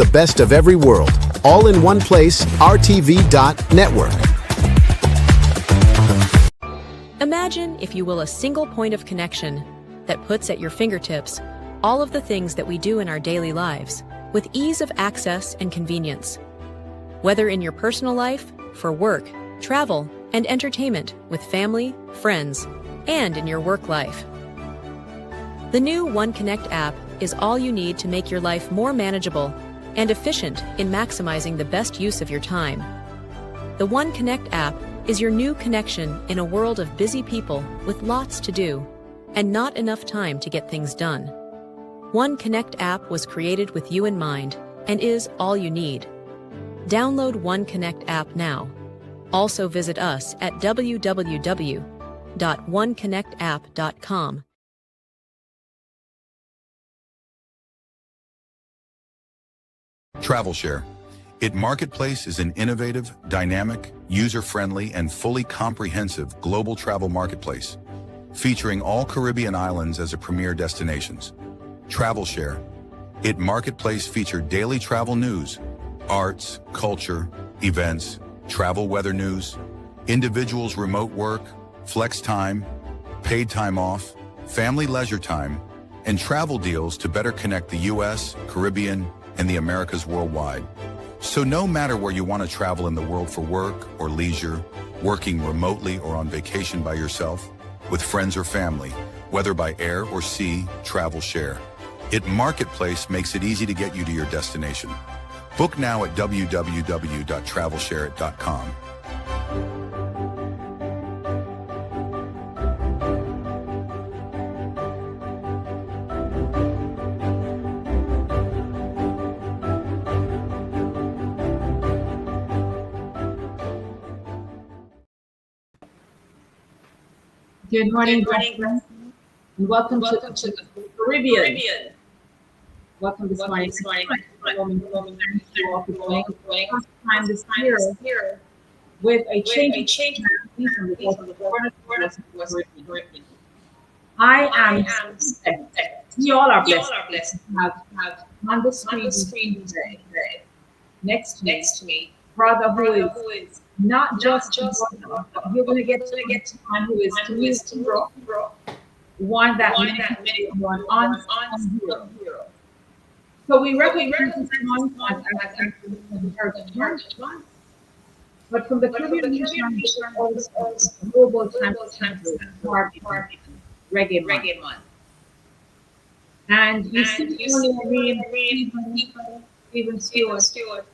the best of every world, all in one place, RTV.network. Imagine, if you will, a single point of connection that puts at your fingertips all of the things that we do in our daily lives with ease of access and convenience. Whether in your personal life, for work, travel, and entertainment with family, friends, and in your work life. The new OneConnect app is all you need to make your life more manageable and efficient in maximizing the best use of your time. The OneConnect app is your new connection in a world of busy people with lots to do and not enough time to get things done. OneConnect app was created with you in mind and is all you need. Download OneConnect app now. Also visit us at www.oneconnectapp.com. TravelShare. It Marketplace is an innovative, dynamic, user-friendly, and fully comprehensive global travel marketplace, featuring all Caribbean islands as a premier destinations. TravelShare. It Marketplace featured daily travel news, arts, culture, events, travel weather news, individuals' remote work, flex time, paid time off, family leisure time, and travel deals to better connect the U.S., Caribbean, and the Americas worldwide. So no matter where you want to travel in the world for work or leisure, working remotely or on vacation by yourself, with friends or family, whether by air or sea, TravelShare. It Marketplace makes it easy to get you to your destination. Book now at www.travelshareit.com. Good morning, friends, and welcome to the Caribbean. Welcome this morning. First time this year with a change from the Caribbean. I am we all are blessed to have on the screen today. Next to me, brother who is not just brother, but you're going to get to one who is to me hero, one that many one on hero. So we recognize this one but from the Caribbean global time reggae month. And you see Stephen Stewart.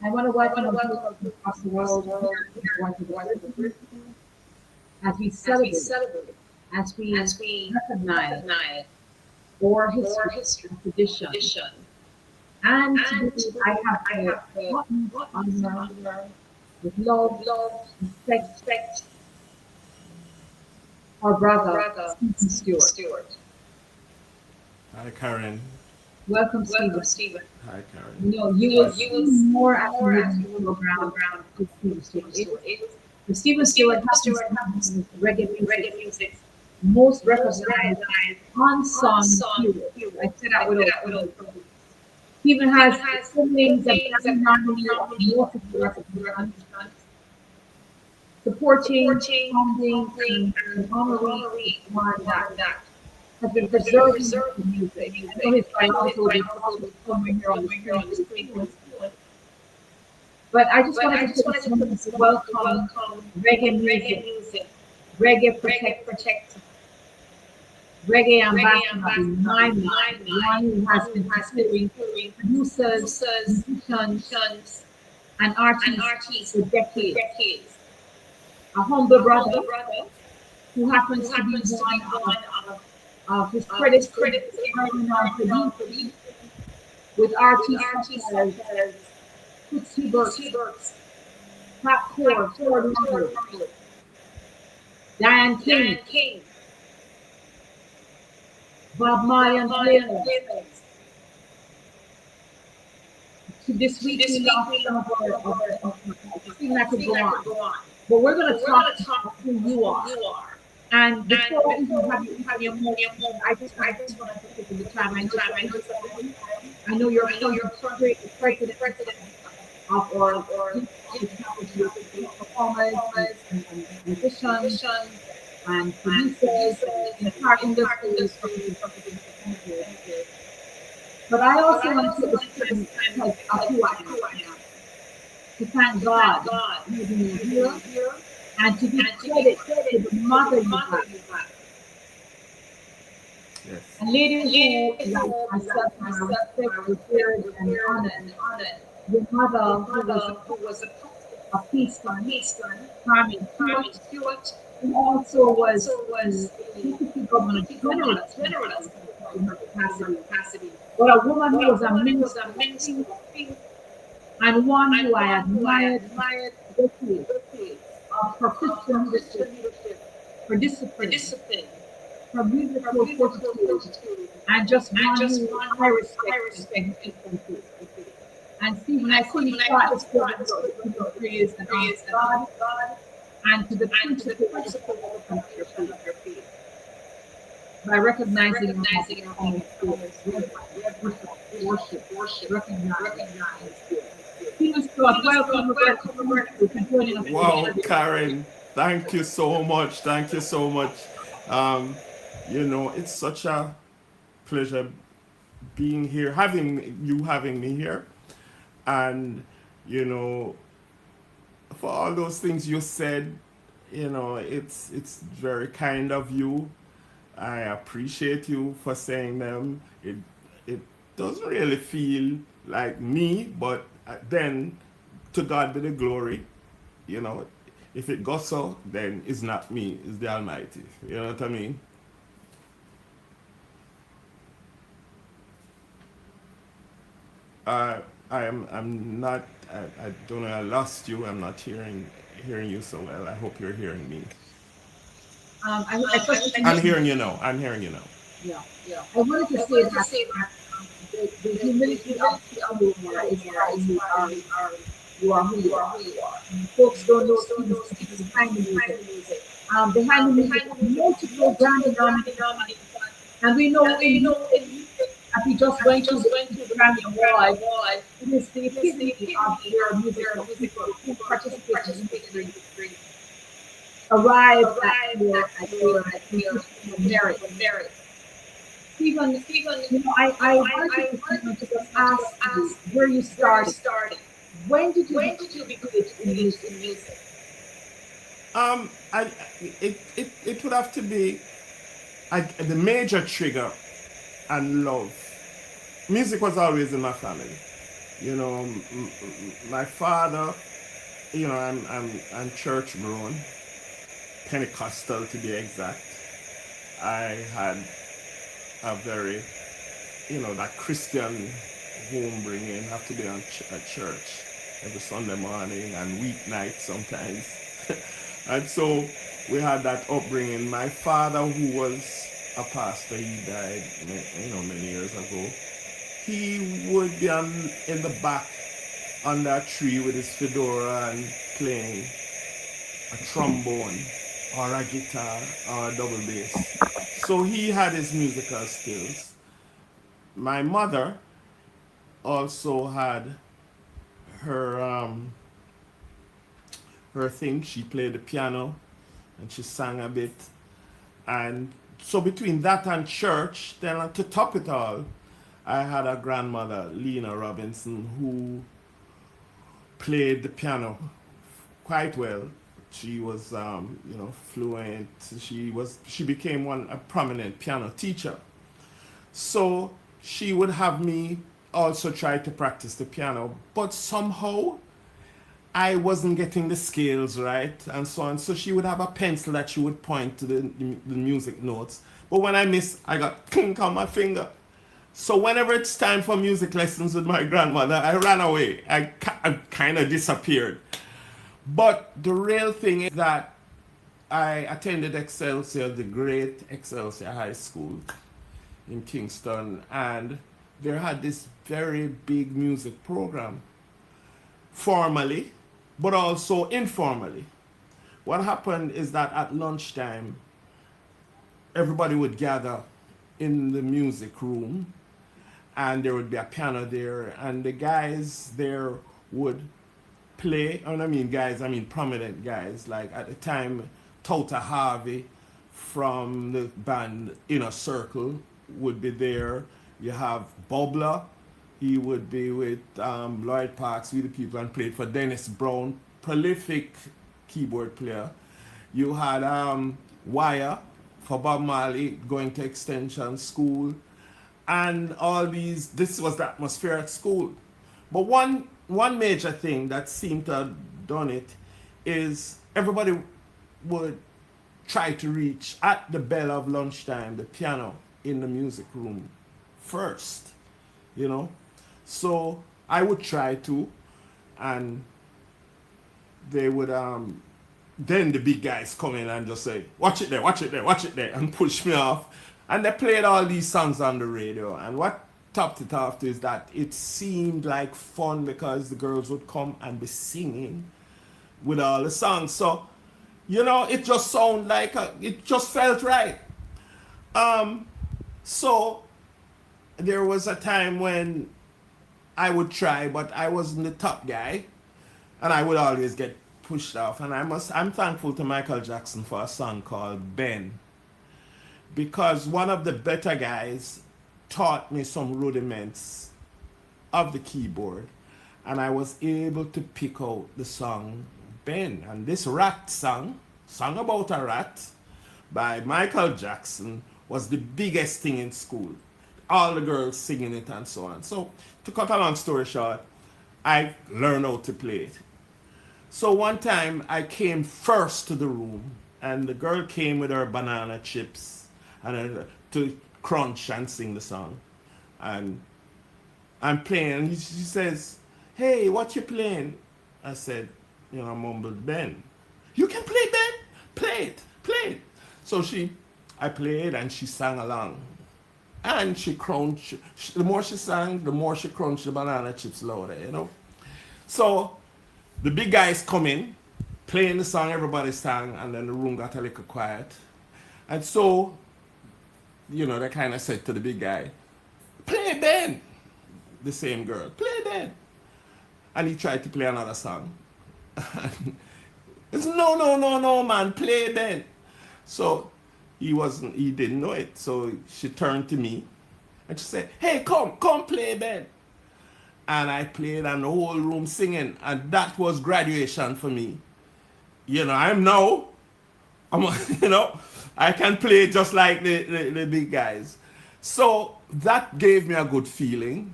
I want to welcome across the world as we celebrate, as we recognize our history, tradition. And I have honor with love, respect, our brother, Stephen Stewart. Hi, Karen. Welcome, Stephen. Hi, Karen. No, you will more at the program with Stephen Stewart. Stephen Stewart has reggae music most recognized unsung hero. I said that with Stephen has siblings and supporting, funding, and honoring one that has been preserved in music. I know his also coming here on the screen. But I just wanted to welcome reggae music, reggae protect, reggae ambassador in my mind, one who has been considering producers, musicians, and artists for decades. A humble brother who happens to be one of his critics with artists such as Tootsie Burks, Pat Core, Diane King, Bob Marley and players. This week we lost some of our thing that could go on. But we're going to talk about who you are. And before we have your moment, I just want to take the time and I know you're currently the president of our performers and musicians and producers in the art industry. But I also want to take this time because of who I am to thank God for having me here and to give credit to the mother you have. Yes. And ladies who, like myself, and I respect, revered, and honored your mother, who was a peaceful, charming Stewart, who also was the deputy governor general in her capacity. But a woman who was a minister of peace and one who I admired for decades of her Christian leadership, her discipline, her musical fortitude, and just one who I respect and thank. And Stephen, I couldn't start this program without praise and honor God and to the principle of your faith by recognizing your own spirit, worship, recognize. Stephen Scott, welcome for joining us. Wow, Karen, thank you so much. Thank you so much. It's such a pleasure being here, having me here. And, for all those things you said, it's very kind of you. I appreciate you for saying them. It doesn't really feel like me, but then to God be the glory. If it goes so, then it's not me, it's the Almighty. You know what I mean? I'm not. I don't know. I lost you. I'm not hearing you so well. I hope you're hearing me. I'm hearing you now. Yeah. I wanted to say that the humility of who you are is you are who you are. Folks don't know Stephen's behind the music. Behind the music, multiple Grammy nominations, and we know as we just went through the Grammy Award, it is the epitome of where musical people who participate in the industry arrive at your merit. Stephen, I wanted to just ask you where you started. When did you begin in music? It would have to be the major trigger and love. Music was always in my family. My father, I'm church grown, Pentecostal to be exact. I had a very, that Christian home bringing, have to be at church every Sunday morning and weeknight sometimes. And so we had that upbringing. My father, who was a pastor, he died, many years ago. He would be in the back under a tree with his fedora and playing a trombone or a guitar or a double bass. So he had his musical skills. My mother also had her thing. She played the piano and she sang a bit. And so between that and church, then to top it all, I had a grandmother, Lena Robinson, who played the piano quite well. She was, fluent. She became a prominent piano teacher. So she would have me also try to practice the piano, but somehow I wasn't getting the scales right and so on. So she would have a pencil that she would point to the music notes. But when I missed, I got clink on my finger. So whenever it's time for music lessons with my grandmother, I ran away. I kind of disappeared. But the real thing is that I attended Excelsior, the great Excelsior High School in Kingston, and they had this very big music program, formally, but also informally. What happened is that at lunchtime, everybody would gather in the music room, and there would be a piano there, and the guys there would play. And I mean guys, I mean prominent guys. Like at the time, Tota Harvey from the band Inner Circle would be there. You have Bobla. He would be with Lloyd Parks, We the People, and played for Dennis Brown, prolific keyboard player. You had Wire for Bob Marley, going to extension school, and all these. This was the atmosphere at school. But one major thing that seemed to have done it is everybody would try to reach at the bell of lunchtime the piano in the music room first, you know. So I would try to, and they would then the big guys come in and just say, watch it there, watch it there, watch it there, and push me off. And they played all these songs on the radio. And what topped it off is that it seemed like fun because the girls would come and be singing with all the songs. So, you know, it just sounded like, it just felt right. So there was a time when I would try, but I wasn't the top guy. And I would always get pushed off. And I'm thankful to Michael Jackson for a song called Ben, because one of the better guys taught me some rudiments of the keyboard, and I was able to pick out the song Ben. And this rat song about a rat by Michael Jackson, was the biggest thing in school. All the girls singing it and so on. So to cut a long story short, I learned how to play it. So one time I came first to the room, and the girl came with her banana chips and to crunch and sing the song. And I'm playing, and she says, "Hey, what you playing?" I said, you know, I mumbled, "Ben." "You can play, Ben? Play it, play it." So I played, and she sang along. And she crunched, the more she sang, the more she crunched the banana chips louder, you know. So the big guys come in, playing the song, everybody sang, and then the room got a little quiet. And so, you know, they kind of said to the big guy, "Play Ben." The same girl, "Play Ben." And he tried to play another song. It's no, man, play Ben. So he didn't know it. So she turned to me and she said, "Hey, come play Ben." And I played, and the whole room singing, and that was graduation for me. You know, you know, I can play just like the big guys. So that gave me a good feeling,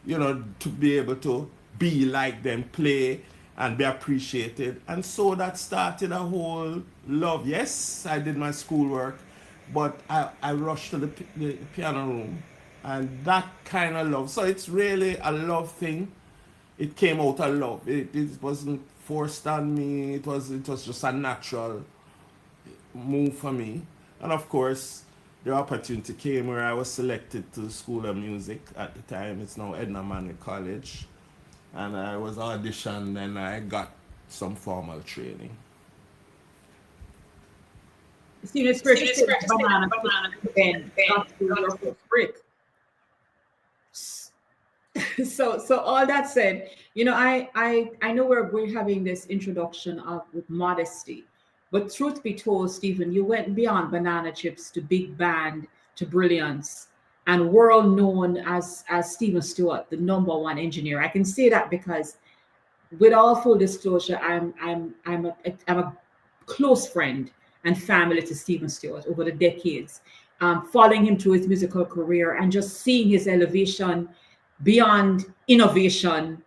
you know, to be able to be like them, play and be appreciated. And so that started a whole love. Yes, I did my schoolwork, but I rushed to the piano room, and that kind of love. So it's really a love thing. It came out of love. It wasn't forced on me. It was just a natural move for me. And of course, the opportunity came where I was selected to the School of Music at the time. It's now Edna Manley College. And I was auditioned, and I got some formal training. Students banana Ben, your first break. So all that said, you know, I know we're having this introduction with modesty, but truth be told, Stephen, you went beyond banana chips to big band to brilliance and world known as Stephen Stewart, the #1 engineer. I can say that because, with all full disclosure, I'm a close friend and family to Stephen Stewart over the decades, following him through his musical career and just seeing his elevation beyond innovation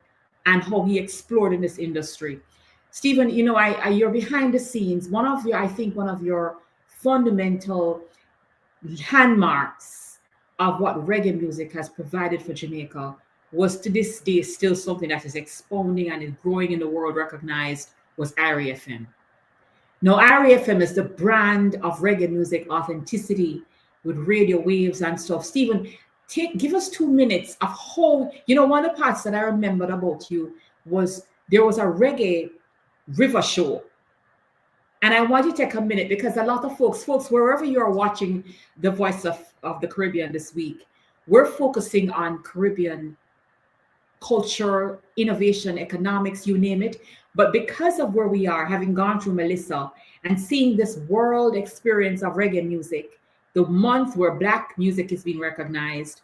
and how he explored in this industry. Stephen, you know, you're behind the scenes. I think one of your fundamental landmarks of what reggae music has provided for Jamaica was, to this day, still something that is expounding and is growing in the world recognized, was Irie FM. Now, Irie FM is the brand of reggae music authenticity with radio waves and stuff. Stephen, give us 2 minutes of how, you know, one of the parts that I remembered about you was there was a reggae river show. And I want you to take a minute, because a lot of folks, wherever you're watching the Voice of the Caribbean this week, we're focusing on Caribbean culture, innovation, economics, you name it. But because of where we are, having gone through Melissa and seeing this world experience of reggae music, the month where Black music is being recognized,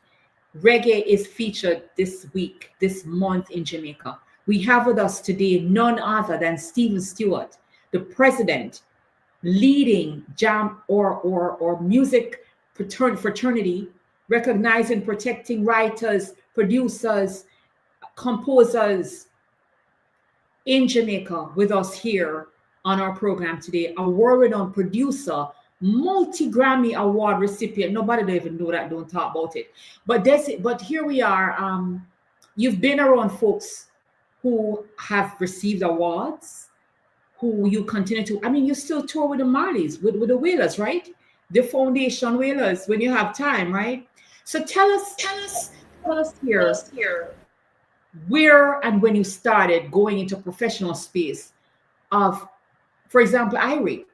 reggae is featured this week, this month in Jamaica. We have with us today none other than Stephen Stewart, the president, leading jam or music fraternity, recognizing, protecting writers, producers, composers in Jamaica with us here on our program today. A world-renowned producer, multi-Grammy Award recipient. Nobody don't even know that, don't talk about it. But here we are. You've been around folks who have received awards, who you continue to, I mean, you still tour with the Marleys, with the Wailers, right? The Foundation Wailers when you have time, right? So tell us here where and when you started going into professional space of, for example, Irie.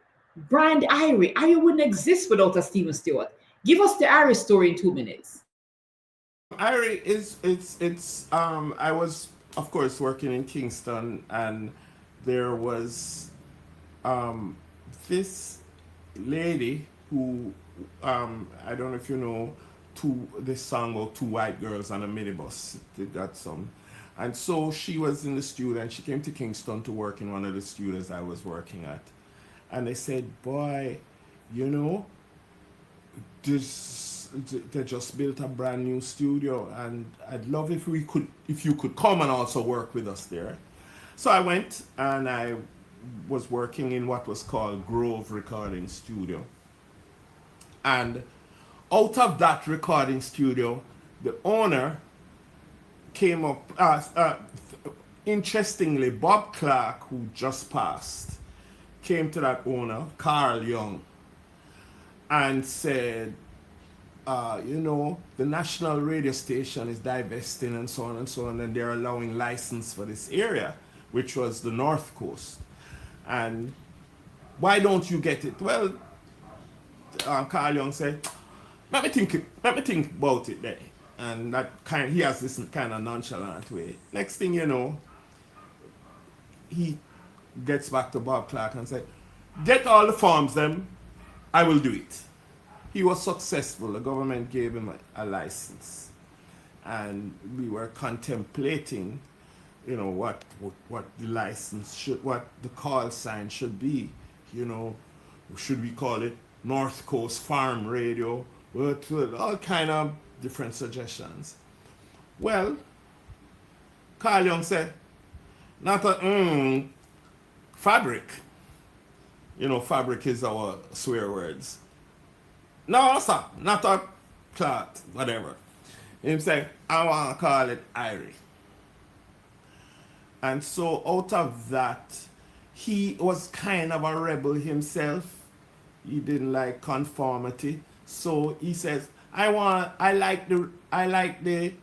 Brand Irie. Irie wouldn't exist without a Stephen Stewart. Give us the Irie story in 2 minutes. Irie I was, of course, working in Kingston, and there was this lady who, I don't know if you know, this song about two white girls on a minibus. They got some. And so she was in the studio, and she came to Kingston to work in one of the studios I was working at. And they said, boy, you know, they just built a brand new studio, and I'd love if you could come and also work with us there. So I went, and I was working in what was called Grove Recording Studio. And out of that recording studio, the owner came up, interestingly, Bob Clark, who just passed, came to that owner, Carl Young, and said, you know, the national radio station is divesting and so on, and they're allowing license for this area, which was the North Coast. And why don't you get it? Well, Carl Young said, let me think about it there. And he has this kind of nonchalant way. Next thing you know, he gets back to Bob Clark and said, get all the forms them, I will do it. He was successful. The government gave him a license. And we were contemplating, you know, what the license should, what the call sign should be. You know, should we call it North Coast Farm Radio? All kind of different suggestions. Well, Carl Young said, not a fabric. You know, fabric is our swear words. No, sir, not a cloth, whatever. He said, I want to call it Irie. And so out of that, he was kind of a rebel himself. He didn't like conformity. So he says, I like the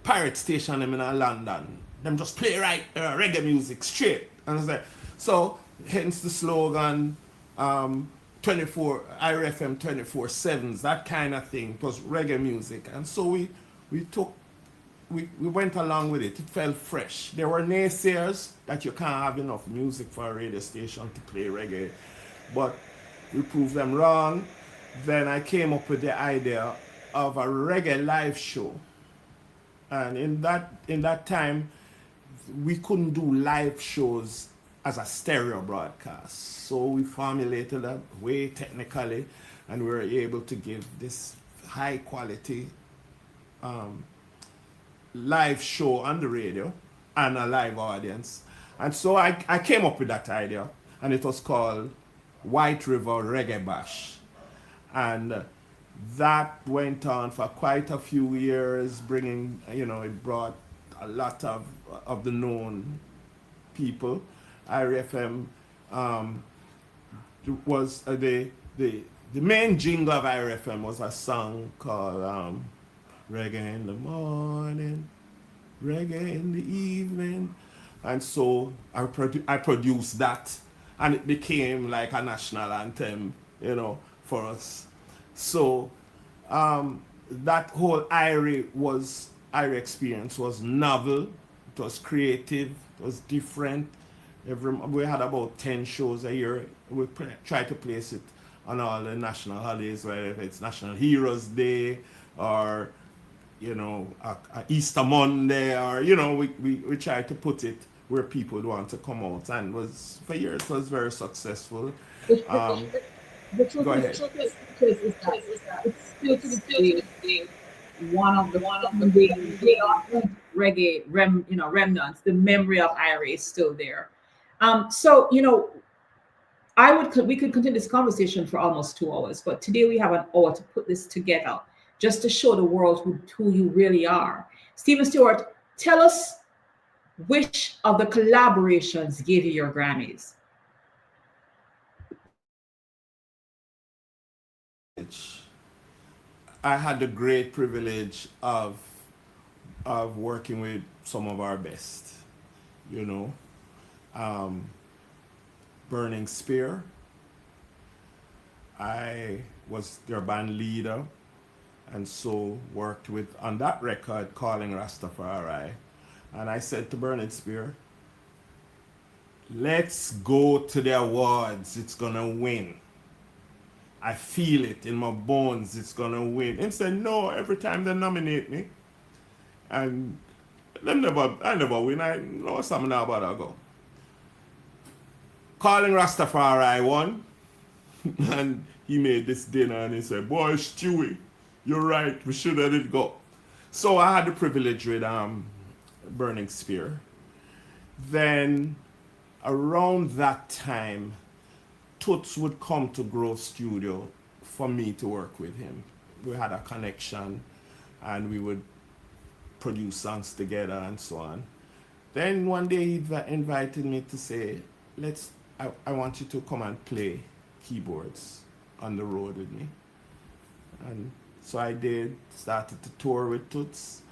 pirate station in London. Them just play reggae music straight. And so hence the slogan 24 IRFM 24/7s, that kind of thing. It was reggae music. And so we went along with it. It felt fresh. There were naysayers that you can't have enough music for a radio station to play reggae. But we proved them wrong. Then I came up with the idea of a reggae live show. And in that time, we couldn't do live shows as a stereo broadcast. So we formulated a way technically, and we were able to give this high quality live show on the radio and a live audience. And so I came up with that idea, and it was called White River Reggae Bash. And that went on for quite a few years, bringing, it brought a lot of the known people. IRFM was the main jingle of IRFM was a song called Reggae in the Morning, Reggae in the Evening. And so I produced that, and it became like a national anthem, for us. So that whole Irie experience was novel, it was creative, it was different. We had about 10 shows a year. We try to place it on all the national holidays, whether it's National Heroes Day or, you know, a Easter Monday, or, you know, we try to put it where people would want to come out, and was for years it was very successful. The truth Go is, ahead. is that it's still to this day one of the they are reggae remnants. The memory of Irie is still there. So we could continue this conversation for almost 2 hours, but today we have an hour to put this together, just to show the world who you really are. Stephen Stewart, tell us which of the collaborations gave you your Grammys. I had the great privilege of working with some of our best, you know. Burning Spear, I was their band leader, and so worked with on that record, Calling Rastafari. And I said to Burning Spear, let's go to the awards, it's gonna win. I feel it in my bones, it's gonna win. And said, no, every time they nominate me, and I never win. I know something now about that go. Calling Rastafari won, and he made this dinner and he said, boy, Stewie, you're right, we should let it go. So I had the privilege with Burning Spear. Then around that time, Toots would come to Grove Studio for me to work with him. We had a connection and we would produce songs together and so on. Then one day he invited me to say, I want you to come and play keyboards on the road with me. And so I did, started to tour with Toots.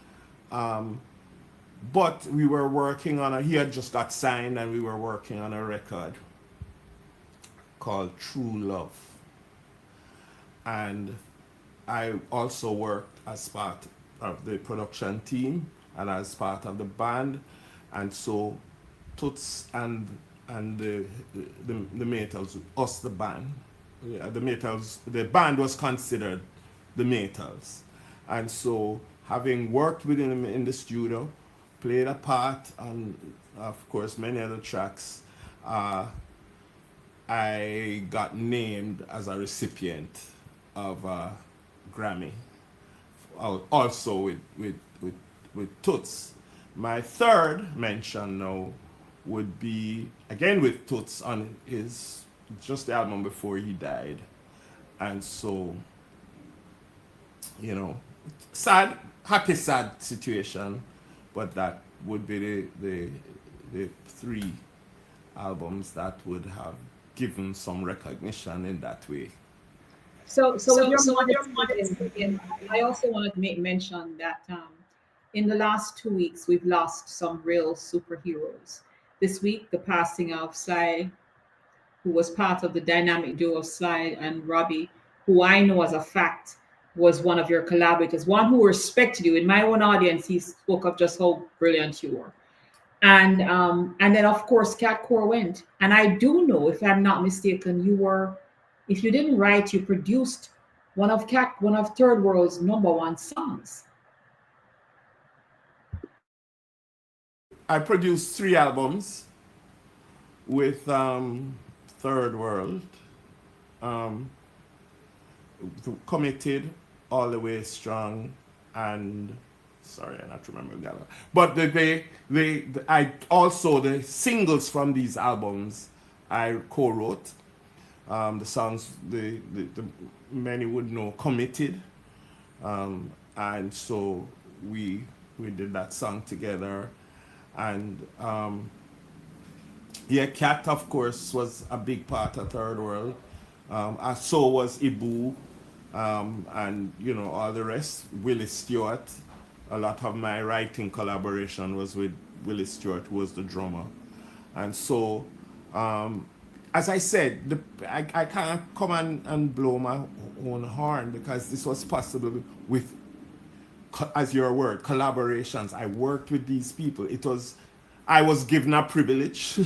But we were working on he had just got signed, and we were working on a record called True Love. And I also worked as part of the production team and as part of the band. And so Toots and the Maytals, us the band, the Maytals, the band was considered the Maytals. And so having worked with him in the studio, played a part on, of course, many other tracks, I got named as a recipient of a Grammy, also with Toots. My third mention now would be, again with Toots, on just the album before he died. And so, you know, happy, sad situation, but that would be the three albums that would have given some recognition in that way. So with your modesty, I also wanted to make mention that in the last 2 weeks, we've lost some real superheroes. This week, the passing of Sly, who was part of the dynamic duo of Sly and Robbie, who I know as a fact was one of your collaborators, one who respected you. In my own audience, he spoke of just how brilliant you were. And then, of course, Cat Core went. And I do know, if I'm not mistaken, if you didn't write, you produced one of Third World's #1 songs. I produced 3 albums with Third World, Committed, All the Way Strong, and sorry, I not remember the other. But I also, the singles from these albums I co-wrote. The songs the many would know, Committed, and so we did that song together. And Cat, of course, was a big part of Third World. So was Ibu, and you know, all the rest. Willie Stewart. A lot of my writing collaboration was with Willie Stewart, who was the drummer. And so, as I said, I can't come and blow my own horn, because this was possible with as your word, collaborations. I worked with these people. I was given a privilege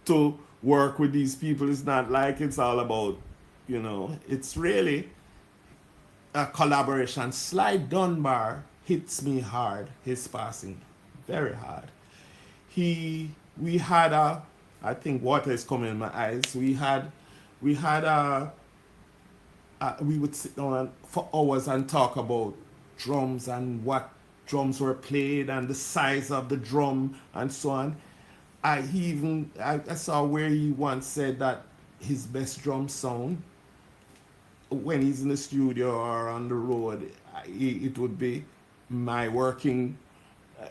to work with these people. It's not like it's all about, it's really a collaboration. Sly Dunbar hits me hard, his passing, very hard. We had I think water is coming in my eyes. We would sit down for hours and talk about drums and what drums were played and the size of the drum and so on. I saw where he once said that his best drum sound when he's in the studio or on the road, it would be my working,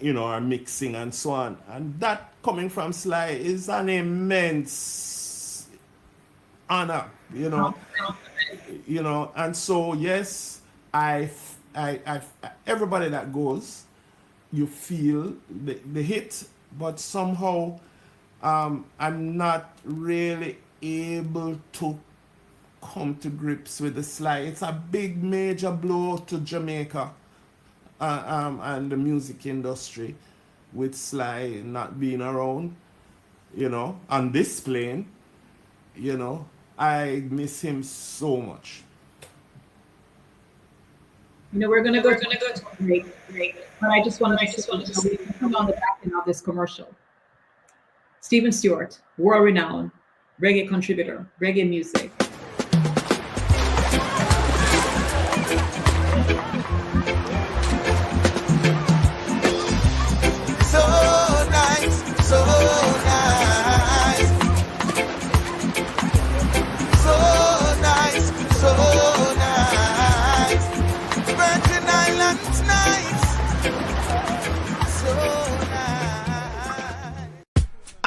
or mixing and so on. And that coming from Sly is an immense honor, and so yes, I everybody that goes, you feel the hit, but somehow I'm not really able to come to grips with the Sly. It's a big major blow to Jamaica and the music industry with Sly not being around, on this plane. I miss him so much. We're gonna go to break. But I just want to come on the back end of this commercial. Stephen Stewart, world-renowned reggae contributor, reggae music.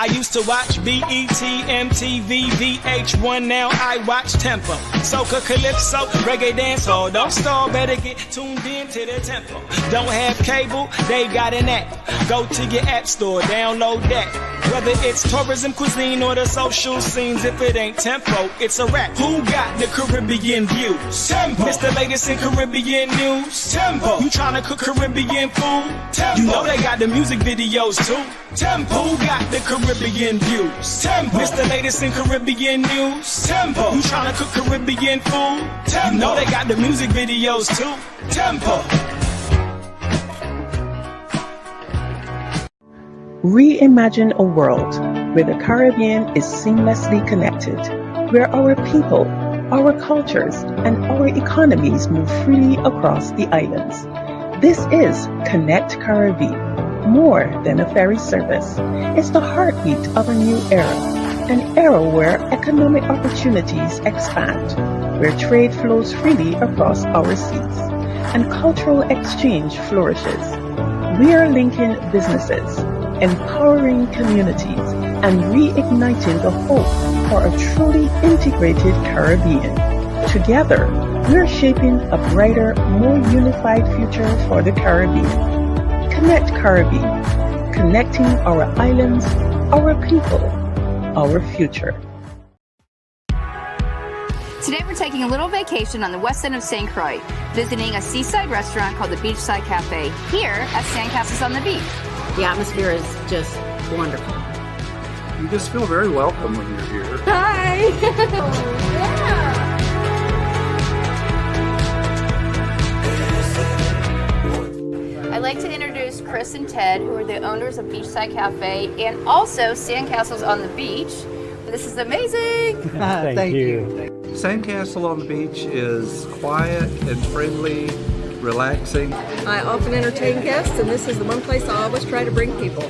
I used to watch BET, MTV, VH1, now I watch Tempo. Soca, Calypso, Reggae Dance Hall. Don't stall, better get tuned in to the Tempo. Don't have cable, they got an app. Go to your app store, download that. Whether it's tourism, cuisine, or the social scenes, if it ain't Tempo, it's a rap. Who got the Caribbean views? Tempo. It's the latest in Caribbean news. Tempo. You tryna cook Caribbean food? Tempo. You know they got the music videos too. Tempo. Who got the Caribbean views? Tempo. It's the latest in Caribbean news. Tempo. You tryna cook Caribbean food? Tempo. You know they got the music videos too. Tempo. Reimagine a world where the Caribbean is seamlessly connected, where our people, our cultures, and our economies move freely across the islands. This is Connect Caribbean, more than a ferry service. It's the heartbeat of a new era, an era where economic opportunities expand, where trade flows freely across our seas, and cultural exchange flourishes. We are linking businesses, empowering communities, and reigniting the hope for a truly integrated Caribbean. Together, we're shaping a brighter, more unified future for the Caribbean. Connect Caribbean, connecting our islands, our people, our future. Today we're taking a little vacation on the west end of St. Croix, visiting a seaside restaurant called the Beachside Cafe, here at Sandcastles on the Beach. The atmosphere is just wonderful. You just feel very welcome when you're here. Hi! I'd like to introduce Chris and Ted, who are the owners of Beachside Cafe and also Sandcastles on the Beach. This is amazing! Thank you. Sandcastle on the Beach is quiet and friendly, relaxing. I often entertain guests, and this is the one place I always try to bring people.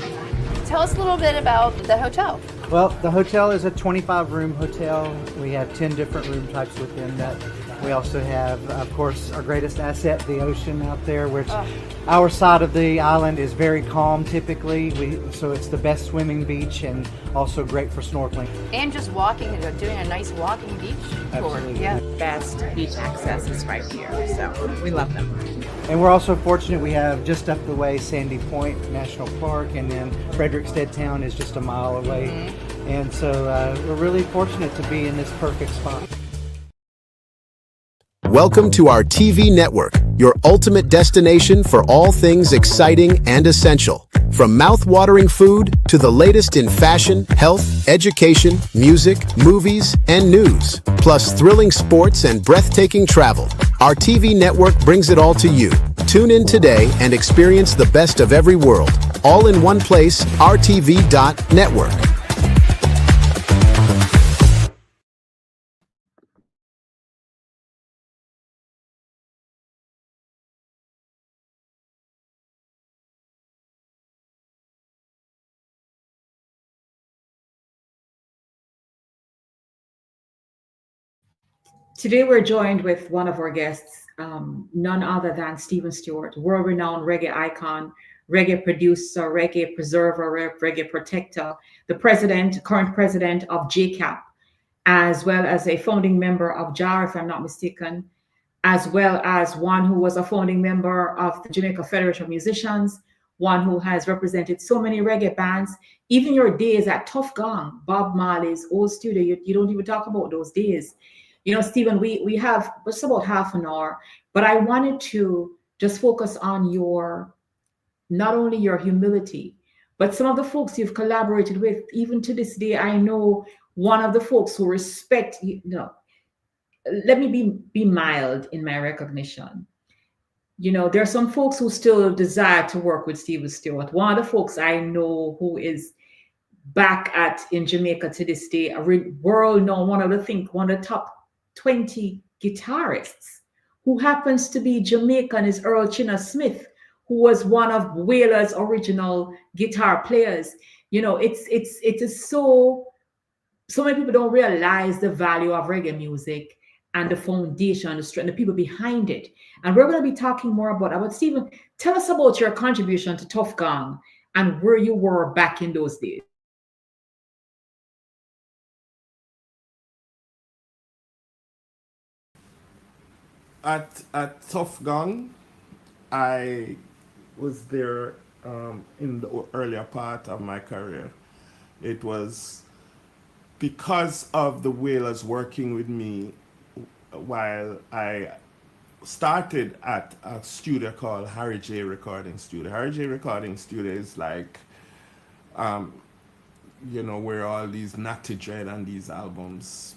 Tell us a little bit about the hotel. Well, the hotel is a 25-room hotel. We have 10 different room types within that. We also have, of course, our greatest asset, the ocean out there, which our side of the island is very calm typically. So it's the best swimming beach and also great for snorkeling. And just walking, doing a nice walking beach tour. Absolutely. Yeah. Best beach access is right here, so we love them. And we're also fortunate we have just up the way Sandy Point National Park, and then Frederickstead Town is just a mile away. Mm-hmm. And so we're really fortunate to be in this perfect spot. Welcome to our TV network, your ultimate destination for all things exciting and essential. From mouth-watering food to the latest in fashion, health, education, music, movies, and news, plus thrilling sports and breathtaking travel. Our TV network brings it all to you. Tune in today and experience the best of every world, all in one place, RTV.network. Today we're joined with one of our guests, none other than Stephen Stewart, world-renowned reggae icon, reggae producer, reggae preserver, reggae protector, the current president of JCAP, as well as a founding member of JAR, if I'm not mistaken, as well as one who was a founding member of the Jamaica Federation of Musicians, one who has represented so many reggae bands. Even your days at Tough Gong, Bob Marley's old studio, you don't even talk about those days. You know, Stephen, we have just about half an hour, but I wanted to just focus on not only your humility, but some of the folks you've collaborated with. Even to this day, I know one of the folks who respect, let me be mild in my recognition. You know, there are some folks who still desire to work with Stephen Stewart. One of the folks I know who is back in Jamaica to this day, a world known, one of the top 20 guitarists, who happens to be Jamaican, is Earl Chinna Smith, who was one of Wailer's original guitar players. You know, it is so many people don't realize the value of reggae music and the foundation, the strength, the people behind it. And we're going to be talking more about Stephen. Tell us about your contribution to Tough Gong and where you were back in those days. At Tough Gong, I was there in the earlier part of my career. It was because of the Wailers working with me while I started at a studio called Harry J Recording Studio. Harry J Recording Studio is like, where all these Natty Dread and these albums,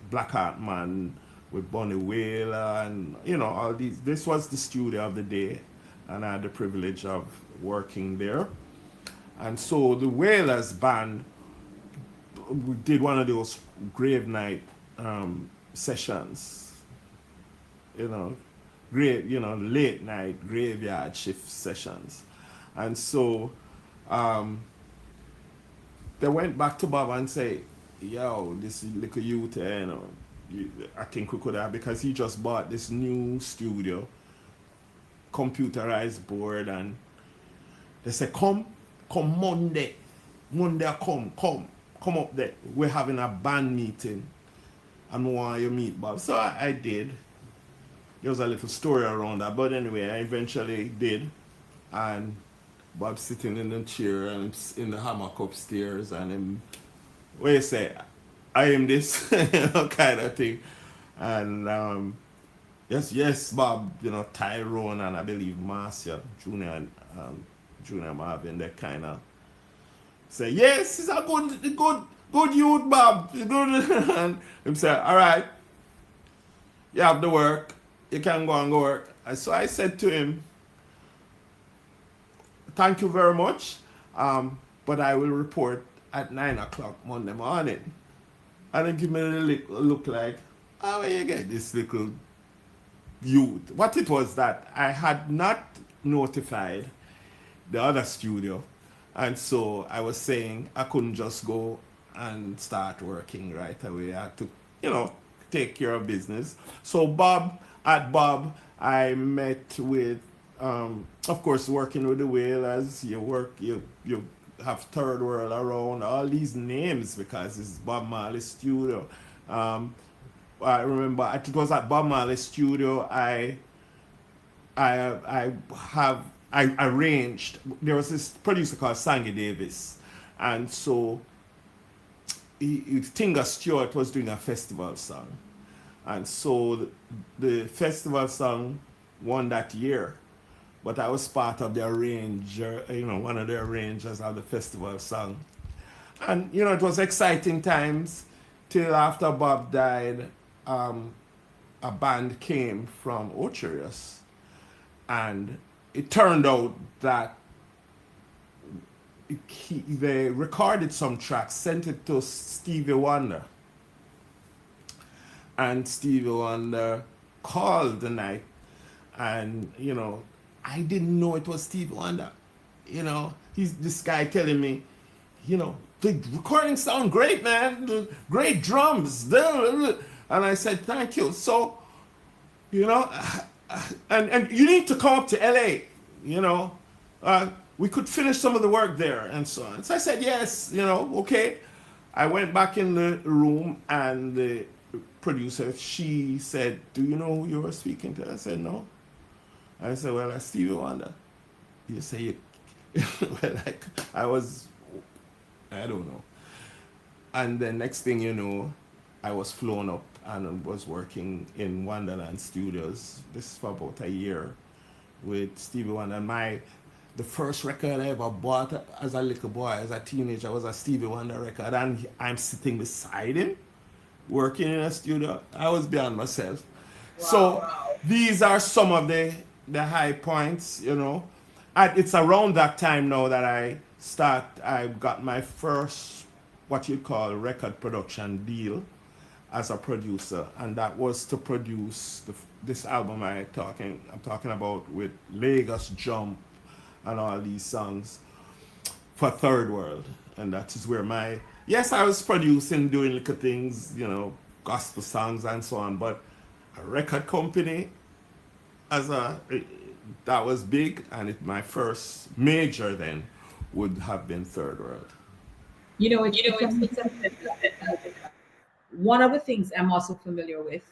Black Heart Man with Bonnie Wailer and, all these. This was the studio of the day, and I had the privilege of working there. And so the Wailers band, we did one of those grave night sessions, late night graveyard shift sessions. And so they went back to Bob and say, yo, this little youth, I think we could have, because he just bought this new studio, computerized board, and they said, come Monday, come up there. We're having a band meeting and we want you to meet Bob. So I did. There was a little story around that, but anyway, I eventually did. And Bob sitting in the chair and in the hammock upstairs, and him, what you say, I am this kind of thing. And yes, Bob, Tyrone and I believe Marcia Junior and Junior Marvin, they kind of say, yes, he's a good youth, Bob. He's good. And him say, all right, you have the work, you can go and go work. And so I said to him, thank you very much, but I will report at 9 o'clock Monday morning. And then give me a look like, where you get this little youth? What it was that I had not notified the other studio. And so I was saying I couldn't just go and start working right away. I had to, take care of business. So at Bob, I met with, of course, working with the Wailers. You have Third World Around, all these names, because it's Bob Marley's studio. I remember it was at Bob Marley's studio. I arranged. There was this producer called Sangy Davis, and so Tinga Stewart was doing a festival song, And so the festival song won that year. But I was part of the arranger, one of the arrangers of the festival song. And, it was exciting times till after Bob died. A band came from Ocherius, and it turned out that they recorded some tracks, sent it to Stevie Wonder, and Stevie Wonder called the night, and I didn't know it was Stevie Wonder. He's this guy telling me, the recording sound great, man, great drums. And I said, thank you. So, and you need to come up to LA, we could finish some of the work there and so on. So I said, yes, okay. I went back in the room, and the producer, she said, do you know who you were speaking to? I said, no. I said, well, that's Stevie Wonder. You say, well, I don't know. And the next thing you know, I was flown up and was working in Wonderland Studios. This is for about a year with Stevie Wonder. And the first record I ever bought as a little boy, as a teenager, was a Stevie Wonder record. And I'm sitting beside him, working in a studio. I was beyond myself. Wow. So these are some of the high points, It's around that time now that I got my first, what you call, record production deal as a producer, and that was to produce this album I'm talking about, with Lagos Jump and all these songs for Third World. And that is where I was producing, doing little things, gospel songs and so on, but a record company that was big, and my first major then would have been Third World. One of the things I'm also familiar with,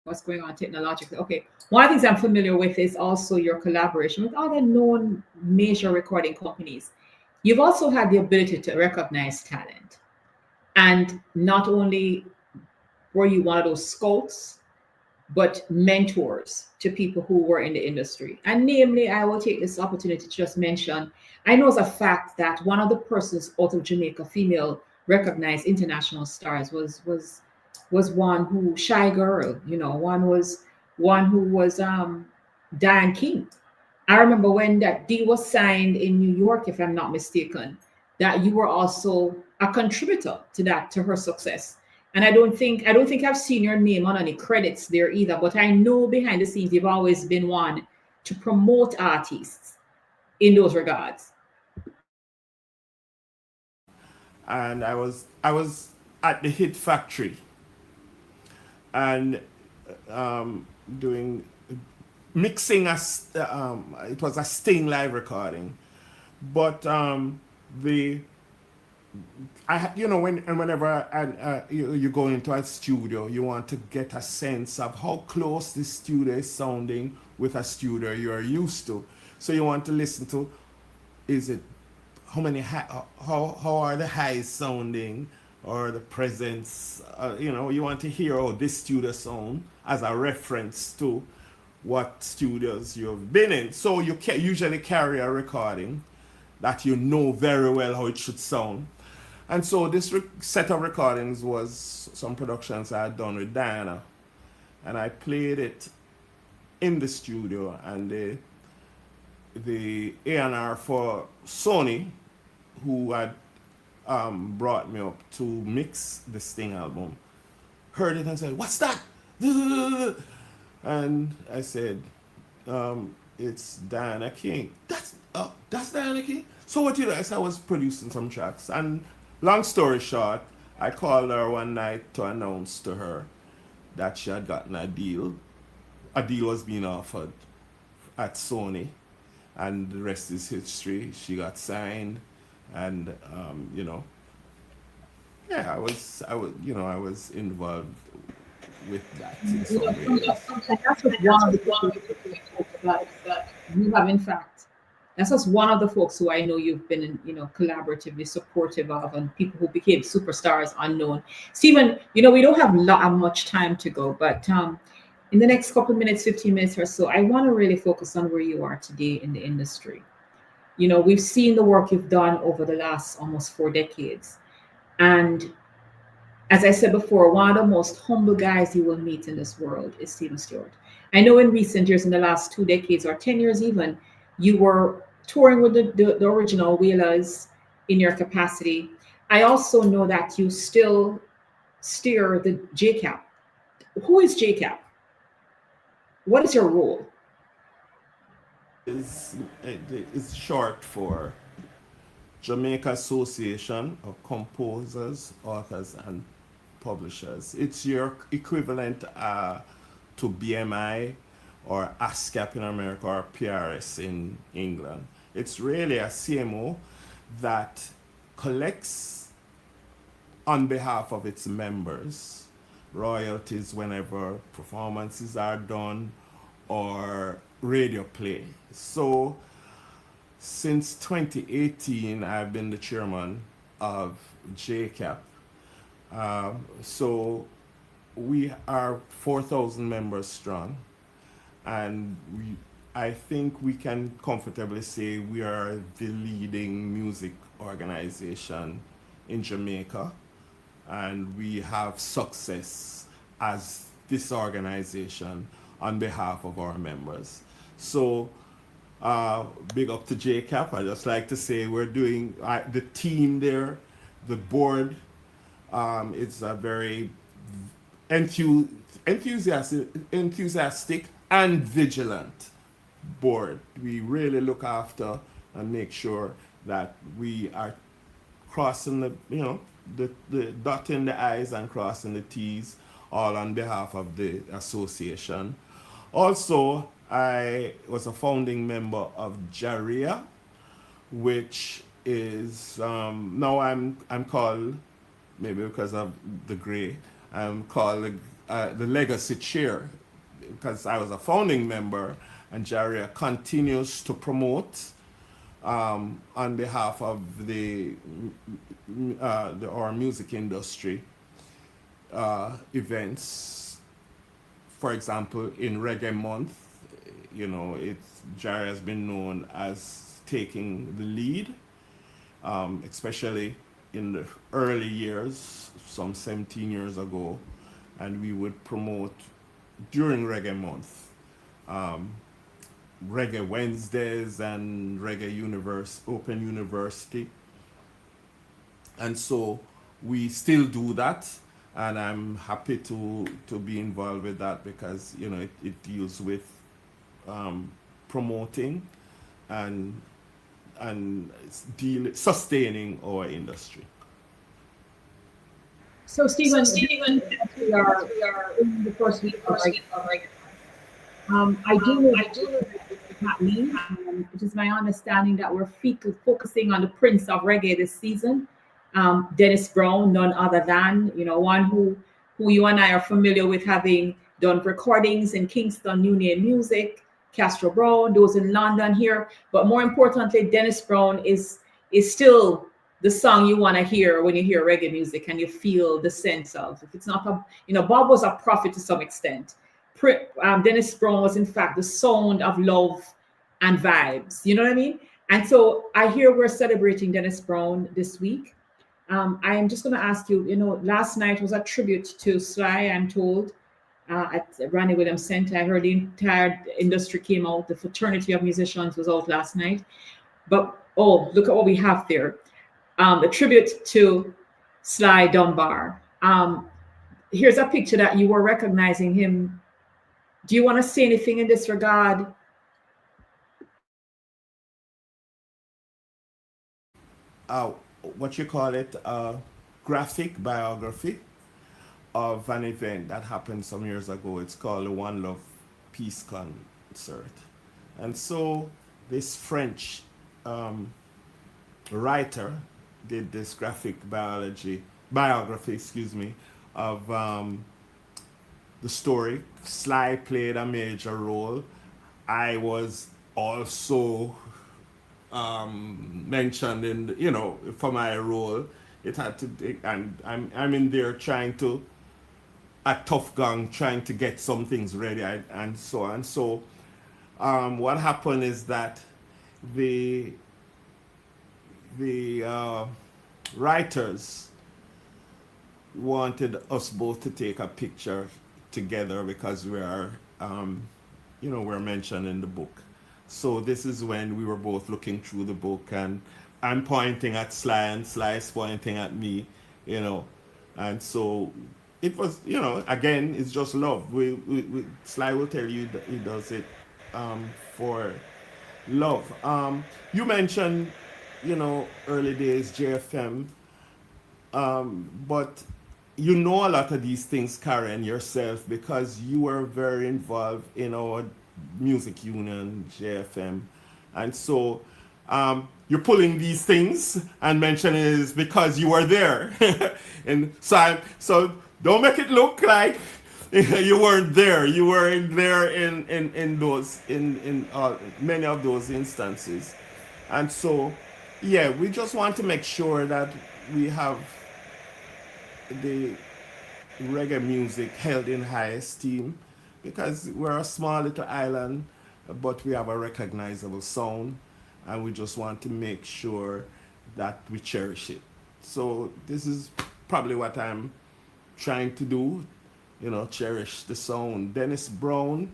what's going on technologically. Okay, one of the things I'm familiar with is also your collaboration with other known major recording companies. You've also had the ability to recognize talent. And not only were you one of those scouts, but mentors to people who were in the industry. And namely, I will take this opportunity to just mention, I know as a fact that one of the persons out of Jamaica, female recognized international stars, was one who, Shy Girl, one who was Diane King. I remember when that deal was signed in New York, if I'm not mistaken, that you were also a contributor to her success. And I don't think I've seen your name on any credits there either, but I know behind the scenes you've always been one to promote artists in those regards. And I was at the Hit Factory and mixing it was a Sting live recording, but whenever you go into a studio, you want to get a sense of how close the studio is sounding with a studio you are used to. So you want to listen to, how are the highs sounding, or the presence, you want to hear how this studio sound as a reference to what studios you've been in. So you usually carry a recording that you know very well how it should sound. And so this set of recordings was some productions I had done with Diana, and I played it in the studio, and the A&R for Sony, who had brought me up to mix the Sting album, heard it and said, "What's that?" And I said, "It's Diana King." That's Diana King? So what you do? I said I was producing some tracks, and long story short, I called her one night to announce to her that she had gotten a deal. A deal was being offered at Sony, and the rest is history. She got signed, and I was involved with that in some ways. That's what one of the things we talked about, that you have in fact That's just one of the folks who I know you've been, collaboratively supportive of, and people who became superstars unknown. Stephen, we don't have much time to go, but in the next couple of minutes, 15 minutes or so, I want to really focus on where you are today in the industry. We've seen the work you've done over the last almost 4 decades. And as I said before, one of the most humble guys you will meet in this world is Stephen Stewart. I know in recent years, in the last 2 decades or 10 years even, you were touring with the original Wailers in your capacity. I also know that you still steer the JCAP. Who is JCAP? What is your role? It's short for Jamaica Association of Composers, Authors, and Publishers. It's your equivalent to BMI or ASCAP in America or PRS in England. It's really a CMO that collects on behalf of its members royalties whenever performances are done or radio play. So since 2018, I've been the chairman of JCAP. So we are 4,000 members strong, and I think we can comfortably say we are the leading music organization in Jamaica, and we have success as this organization on behalf of our members. So big up to JCAP. I just like to say we're doing, the team there, the board, it's a very enthusiastic and vigilant board. We really look after and make sure that we are crossing the dotting the I's and crossing the T's, all on behalf of the association. Also, I was a founding member of JARIA, which is now I'm called, maybe because of the gray, I'm called the legacy chair, because I was a founding member, and JARIA continues to promote on behalf of our music industry events. For example, in Reggae Month, JARIA has been known as taking the lead, especially in the early years, some 17 years ago, and we would promote during Reggae Month, Reggae Wednesdays and Reggae Open University. And so we still do that, and I'm happy to be involved with that because it deals with promoting and sustaining our industry. So Stephen, we are in the first week of Reggae. I do know it's not me. It is my understanding that we're focusing on the Prince of Reggae this season, Dennis Brown, none other than one who you and I are familiar with, having done recordings in Kingston, New Name Music, Castro Brown, those in London here. But more importantly, Dennis Brown is still the song you want to hear when you hear reggae music, and you feel the sense of, if it's not Bob was a prophet to some extent. Dennis Brown was in fact the sound of love and vibes, you know what I mean? And so I hear we're celebrating Dennis Brown this week. I am just going to ask you, last night was a tribute to Sly, I'm told, at Randy Williams Center. I heard the entire industry came out. The fraternity of musicians was out last night. But, look at what we have there. The tribute to Sly Dunbar. Here's a picture that you were recognizing him. Do you want to say anything in this regard? What you call it, graphic biography of an event that happened some years ago. It's called the One Love Peace Concert. And so this French writer did this graphic biography, of the story. Sly played a major role. I was also mentioned in, you know, for my role. It had to be, and I'm in there trying to, at Tough Gang, trying to get some things ready and so on. So what happened is that the writers wanted us both to take a picture together because we are, you know, we're mentioned in the book. So this is when we were both looking through the book, and I'm pointing at Sly and Sly's pointing at me, you know, and so it was, you know, again, it's just love. Sly will tell you that he does it for love. You mentioned, you know, early days JFM, but you know a lot of these things, Karen, yourself, because you were very involved in our music union, JFM. And so you're pulling these things and mentioning it is because you were there. And so don't make it look like you weren't there. You weren't there in those, in many of those instances. And so, yeah, we just want to make sure that we have the reggae music held in high esteem, because we're a small little island, but we have a recognizable sound, and we just want to make sure that we cherish it. So this is probably what I'm trying to do, you know, cherish the sound. Dennis Brown,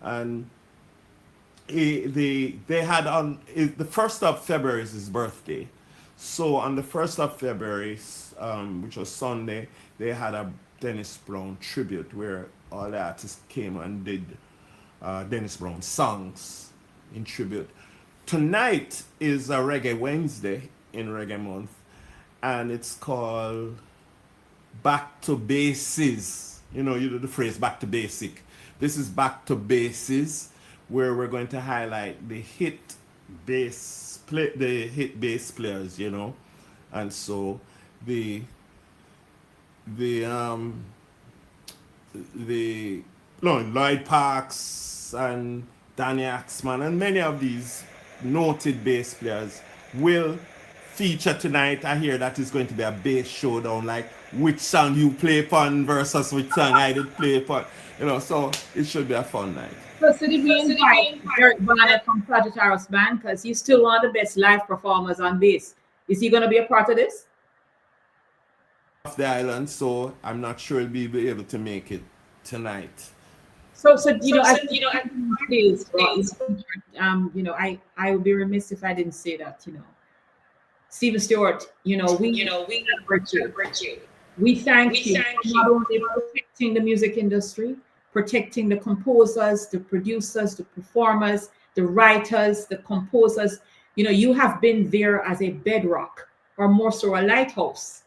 and they had on the 1st of February is his birthday. So on the 1st of February, which was Sunday, they had a Dennis Brown tribute where all the artists came and did Dennis Brown songs in tribute. Tonight is a Reggae Wednesday in Reggae Month, and it's called Back to Bases. You know, you do the phrase back to basic. This is Back to Bases, where we're going to highlight the hit bass players, you know. And so Lloyd Parks and Danny Axman and many of these noted bass players will feature tonight. I hear that it's going to be a bass showdown, like which song you play fun versus which song I did play fun, you know, so it should be a fun night. So did we invite Eric Barnett from Sagittarius Band, because he's still one of the best live performers on bass. Is he going to be a part of this? Off the island, so I'm not sure he'll be able to make it tonight. So you know, I would be remiss if I didn't say that, you know. Stephen Stewart, you know, we celebrate you. We thank you for not only protecting the music industry, protecting the composers, the producers, the performers, the writers, the composers. You know, you have been there as a bedrock, or more so a lighthouse,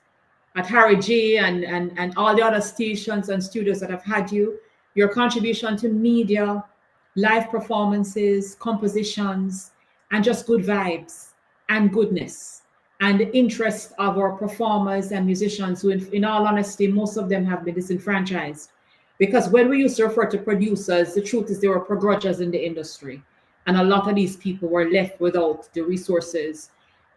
at Harry J and all the other stations and studios that have had you. Your contribution to media, live performances, compositions, and just good vibes and goodness, and the interest of our performers and musicians who, in all honesty, most of them have been disenfranchised. Because when we used to refer to producers, the truth is they were progrudgers in the industry. And a lot of these people were left without the resources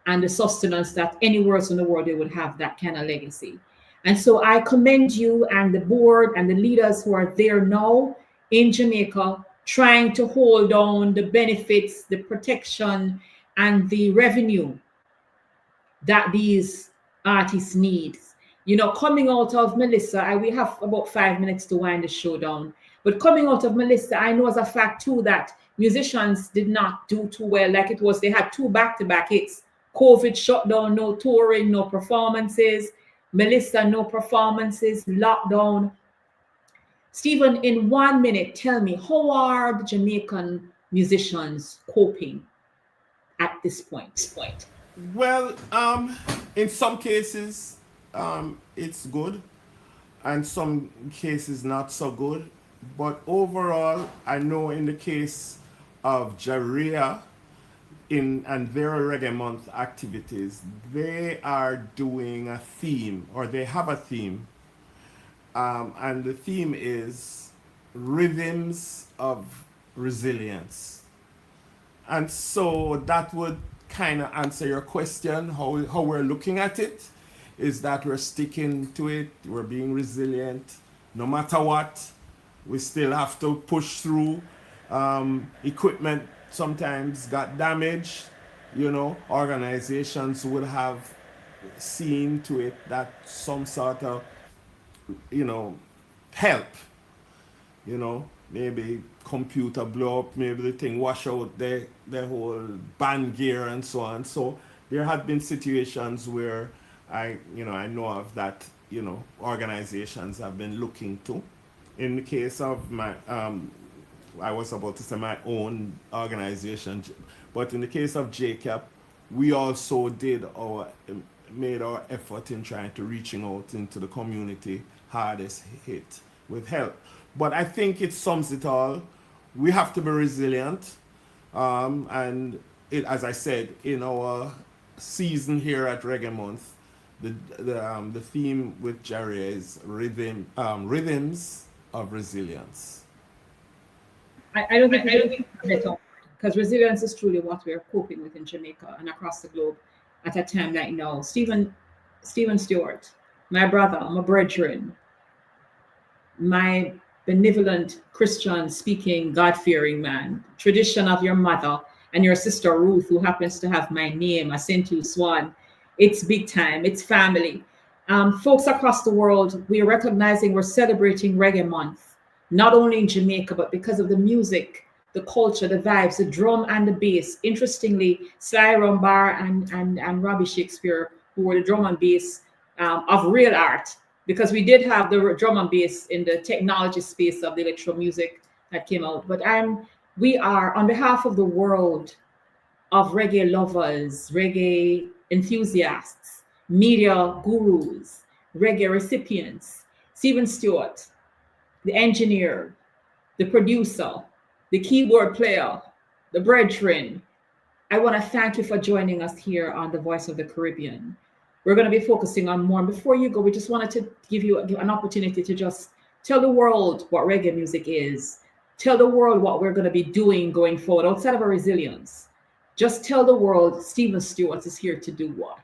and the sustenance that anywhere else in the world they would have that kind of legacy. And so I commend you and the board and the leaders who are there now in Jamaica, trying to hold on the benefits, the protection, and the revenue that these artists need. You know, coming out of Melissa, we have about 5 minutes to wind the show down. But coming out of Melissa, I know as a fact too that musicians did not do too well. Like it was, they had 2 back-to-back hits. COVID shut down, no touring, no performances. Melissa, no performances, lockdown. Stephen, in 1 minute, tell me, how are the Jamaican musicians coping at this point? Well, in some cases, it's good, and some cases not so good. But overall, I know in the case of Jaria and their Reggae Month activities, they are doing a theme, or they have a theme, and the theme is Rhythms of Resilience. And so that would kind of answer your question, how we're looking at it, is that we're sticking to it. We're being resilient. No matter what, we still have to push through. Equipment sometimes got damaged. You know, organizations would have seen to it that some sort of, you know, help. You know, maybe computer blow up, maybe the thing wash out the whole band gear and so on. So there have been situations where I know of that, you know, organizations have been looking to. In the case of my, I was about to say my own organization, but in the case of JCAP, we also made our effort in trying to reaching out into the community hardest hit with help. But I think it sums it all. We have to be resilient, and as I said, in our season here at Reggae Month, the theme with Jerry is rhythms of resilience. I don't think because resilience is truly what we are coping with in Jamaica and across the globe at a time like now. Stephen Stewart, my brother, my brethren, my benevolent Christian speaking, God-fearing man, tradition of your mother and your sister Ruth, who happens to have my name, I sent you Swan. It's big time, it's family. Folks across the world, we are recognizing we're celebrating Reggae Month, not only in Jamaica, but because of the music, the culture, the vibes, the drum and the bass. Interestingly, Sly Rumbar and Robbie Shakespeare, who were the drum and bass of real art, because we did have the drum and bass in the technology space of the electro music that came out. But we are, on behalf of the world of reggae lovers, reggae enthusiasts, media gurus, reggae recipients, Stephen Stewart, the engineer, the producer, the keyboard player, the brethren, I want to thank you for joining us here on The Voice of the Caribbean. We're going to be focusing on more. Before you go, we just wanted to give you an opportunity to just tell the world what reggae music is. Tell the world what we're going to be doing going forward outside of our resilience. Just tell the world Stephen Stewart is here to do what?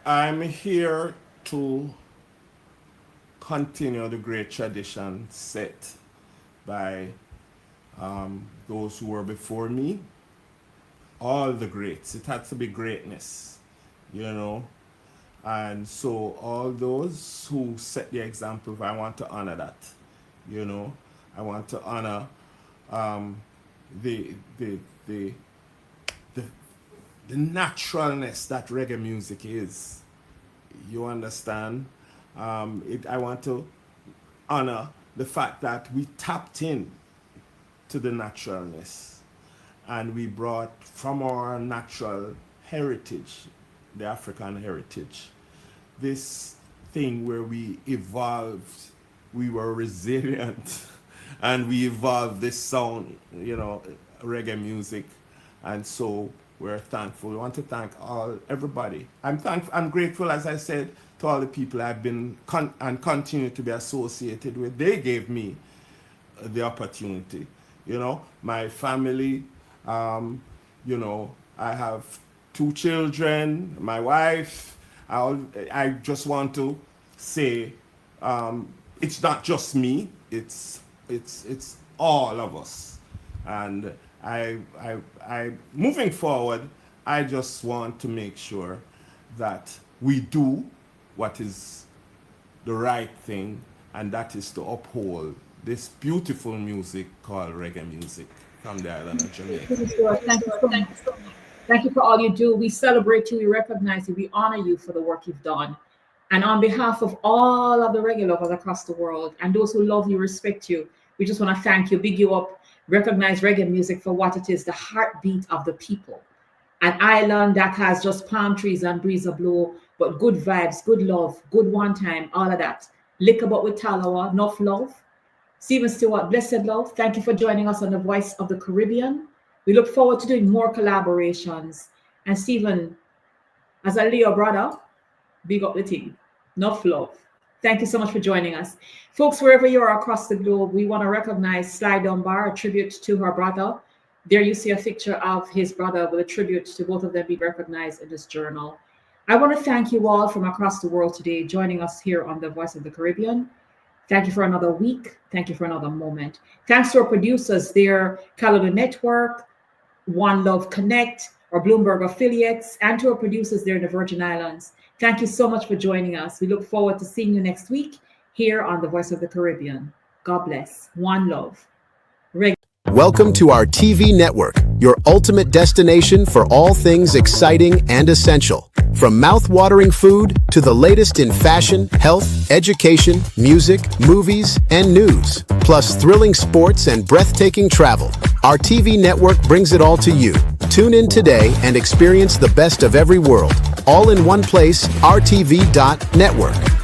I'm here to continue the great tradition set by those who were before me. All the greats. It had to be greatness, you know. And so all those who set the example, I want to honor that, you know. I want to honor the naturalness that reggae music is. You understand? I want to honor the fact that we tapped in to the naturalness and we brought from our natural heritage, the African heritage, this thing where we evolved, we were resilient, and we evolved this sound, you know, reggae music. And so we're thankful. We want to thank everybody. I'm grateful, as I said, to all the people I've been and continue to be associated with. They gave me the opportunity. You know, my family, you know, I have 2 children, my wife. I just want to say, it's not just me. It's all of us. And I moving forward, I just want to make sure that we do what is the right thing, and that is to uphold this beautiful music called reggae music from the island of Jamaica. Thank you so much. Thank you for all you do. We celebrate you, we recognize you, we honor you for the work you've done. And on behalf of all of the reggae lovers across the world and those who love you, respect you, we just want to thank you, big you up, recognize reggae music for what it is, the heartbeat of the people. An island that has just palm trees and breeze a blow, but good vibes, good love, good one time, all of that. Lick about with Talawa, enough love. Stephen Stewart, blessed love. Thank you for joining us on The Voice of the Caribbean. We look forward to doing more collaborations. And Stephen, as a Leo brother, big up the team. Enough love. Thank you so much for joining us. Folks, wherever you are across the globe, we want to recognize Sly Dunbar, a tribute to her brother, There you see a picture of his brother with a tribute to both of them being recognized in this journal. I want to thank you all from across the world today joining us here on the Voice of the Caribbean. Thank you for another week. Thank you for another moment. Thanks to our producers there, Calendar Network, One Love Connect, our Bloomberg affiliates, and to our producers there in the Virgin Islands. Thank you so much for joining us. We look forward to seeing you next week here on the Voice of the Caribbean. God bless. One love. Welcome to our TV network, your ultimate destination for all things exciting and essential. From mouth-watering food to the latest in fashion, health, education, music, movies, and news, plus thrilling sports and breathtaking travel. Our TV network brings it all to you. Tune in today and experience the best of every world, all in one place, RTV.network.